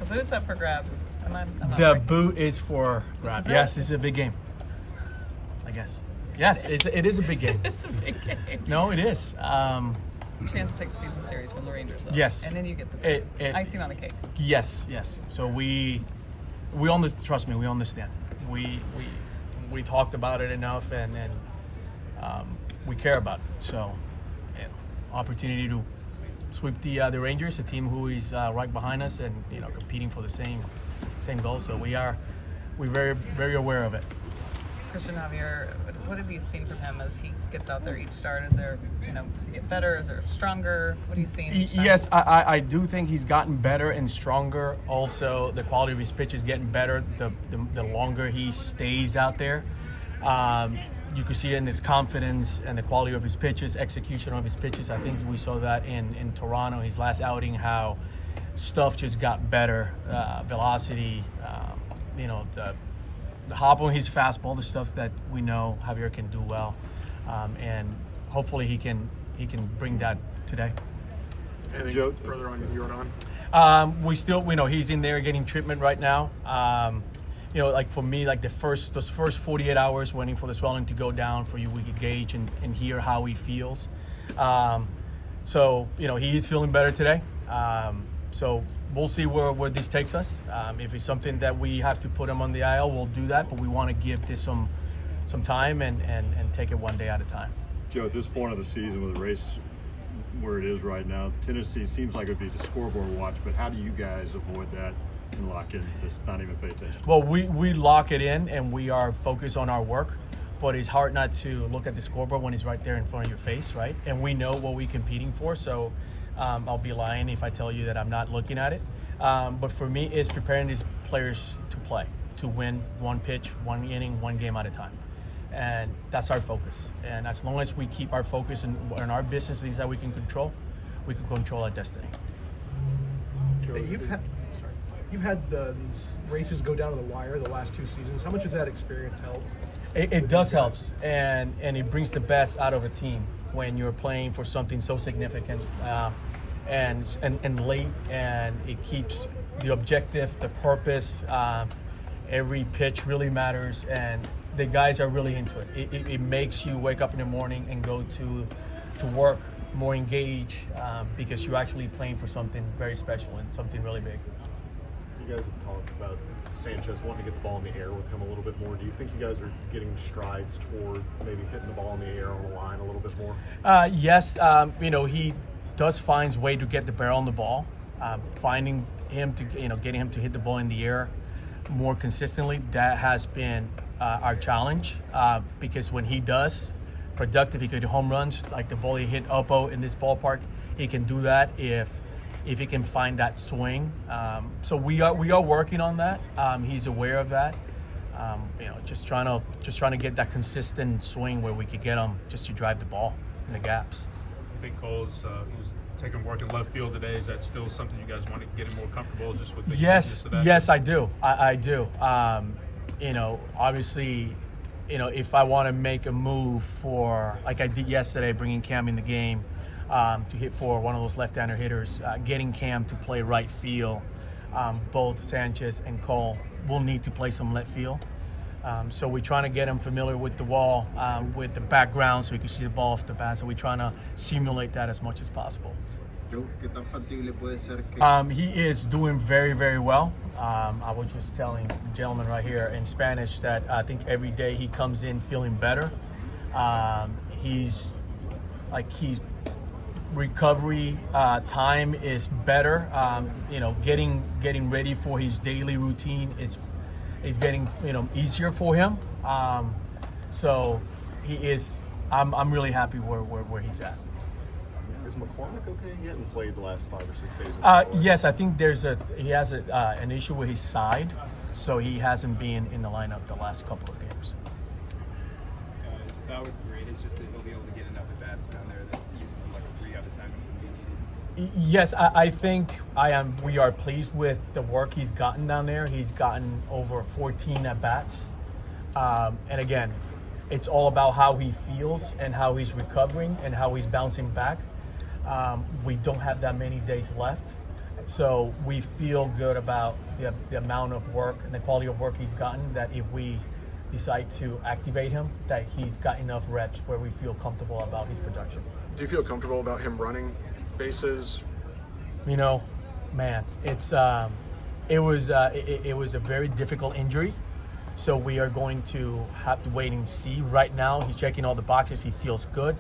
The boot's up for grabs. The boot is for grabs. Yes, it's a big game. I guess. Yes, it is a big game. It's a big game. No, it is. Chance to take the season series from the Rangers, though. Yes. And then you get the icing on the cake. Yes. So we trust me, we understand. We talked about it enough, and we care about it. So, opportunity to sweep the Rangers, a team who is right behind us, and competing for the same goal. So we're very, very aware of it. Christian Javier, what have you seen from him as he gets out there each start? Is there, does he get better? Is there stronger? What are you seeing each time? Yes, I do think he's gotten better and stronger. Also, the quality of his pitch is getting better the longer he stays out there. You can see it in his confidence and the quality of his pitches, execution of his pitches. I think we saw that in Toronto, his last outing, how stuff just got better, velocity, the hop on his fastball, the stuff that we know Javier can do well, and hopefully he can bring that today. Anything Joe, further on Yordan? We know he's in there getting treatment right now. Like for me, like those first 48 hours waiting for the swelling to go down, for you we could gauge and hear how he feels. So he is feeling better today. So we'll see where this takes us. If it's something that we have to put him on the IL, we'll do that. But we want to give this some time and take it one day at a time. Joe, at this point of the season, with the race where it is right now, the tendency seems like it would be to scoreboard watch. But how do you guys avoid that and lock in, just not even pay attention? Well, we lock it in and we are focused on our work. But it's hard not to look at the scoreboard when it's right there in front of your face, right? And we know what we're competing for. So I'll be lying if I tell you that I'm not looking at it. But for me, it's preparing these players to play, to win one pitch, one inning, one game at a time. And that's our focus. And as long as we keep our focus in our business, things that we can control our destiny. Joe, you've had these races go down to the wire the last 2 seasons. How much does that experience help? It does help, and it brings the best out of a team when you're playing for something so significant and late, and it keeps the objective, the purpose. Every pitch really matters, and the guys are really into it. It makes you wake up in the morning and go to work more engaged, because you're actually playing for something very special and something really big. You guys have talked about Sanchez wanting to get the ball in the air with him a little bit more. Do you think you guys are getting strides toward maybe hitting the ball in the air on the line a little bit more? Yes, he does find way to get the barrel on the ball. Finding him to, getting him to hit the ball in the air more consistently, that has been our challenge, because when he does, productive, he could do home runs, like the ball he hit Oppo in this ballpark. He can do that if he can find that swing. So we are working on that. He's aware of that. Just trying to get that consistent swing where we could get him just to drive the ball in the gaps. I think Cole's was taking work in left field today. Is that still something you guys want to get him more comfortable just with the Yes, of that? yes, I do. I do. Obviously, if I want to make a move for, like I did yesterday, bringing Cam in the game, to hit for one of those left-hander hitters, getting Cam to play right field, both Sanchez and Cole will need to play some left field. So we're trying to get him familiar with the wall, with the background, so he can see the ball off the bat. So we're trying to simulate that as much as possible. He is doing very, very well. I was just telling the gentleman right here in Spanish that I think every day he comes in feeling better. He's recovery time is better. Getting ready for his daily routine is getting easier for him. So he is. I'm really happy where he's at. Is McCormick okay? He hadn't played the last 5 or 6 days. Yes, I think he has an issue with his side, so he hasn't been in the lineup the last couple of games. Is it that with Paredes just that he'll be able to get enough at bats down there that you like a rehab assignment would be needed? Yes, I think we are pleased with the work he's gotten down there. He's gotten over 14 at bats, and again, it's all about how he feels and how he's recovering and how he's bouncing back. We don't have that many days left, So we feel good about the amount of work and the quality of work he's gotten, that if we decide to activate him, that he's got enough reps where we feel comfortable about his production. Do you feel comfortable about him running bases? You know, man, it was a very difficult injury. So we are going to have to wait and see. Right now, he's checking all the boxes. He feels good.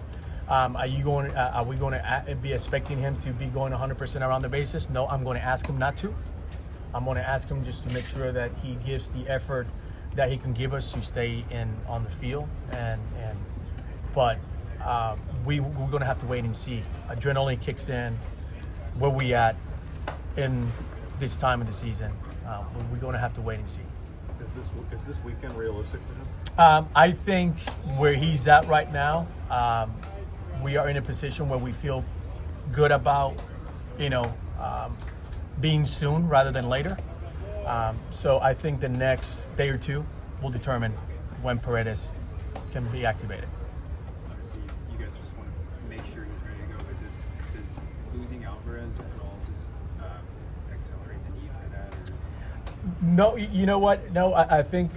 Are we going to be expecting him to be going 100% around the bases? No, I'm going to ask him not to. I'm going to ask him just to make sure that he gives the effort that he can give us to stay on the field. But we're going to have to wait and see. Adrenaline kicks in. Where we at in this time of the season? We're going to have to wait and see. Is this weekend realistic for him? I think where he's at right now, we are in a position where we feel good about, being soon rather than later. So I think the next day or two will determine when Paredes can be activated. Obviously, you guys just want to make sure he's ready to go, but does losing Alvarez at all just accelerate the need for that? Or? No, you know what? No, I think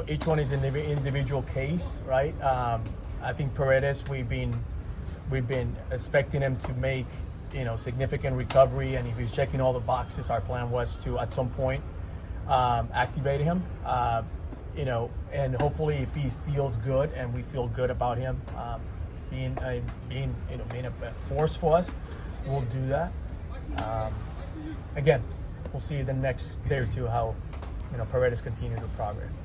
each one is an individual case, right? I think Paredes, we've been expecting him to make significant recovery, and if he's checking all the boxes, our plan was to at some point activate him. And hopefully, if he feels good and we feel good about him being a force for us, we'll do that. Again, we'll see the next day or two how Paredes continue to progress.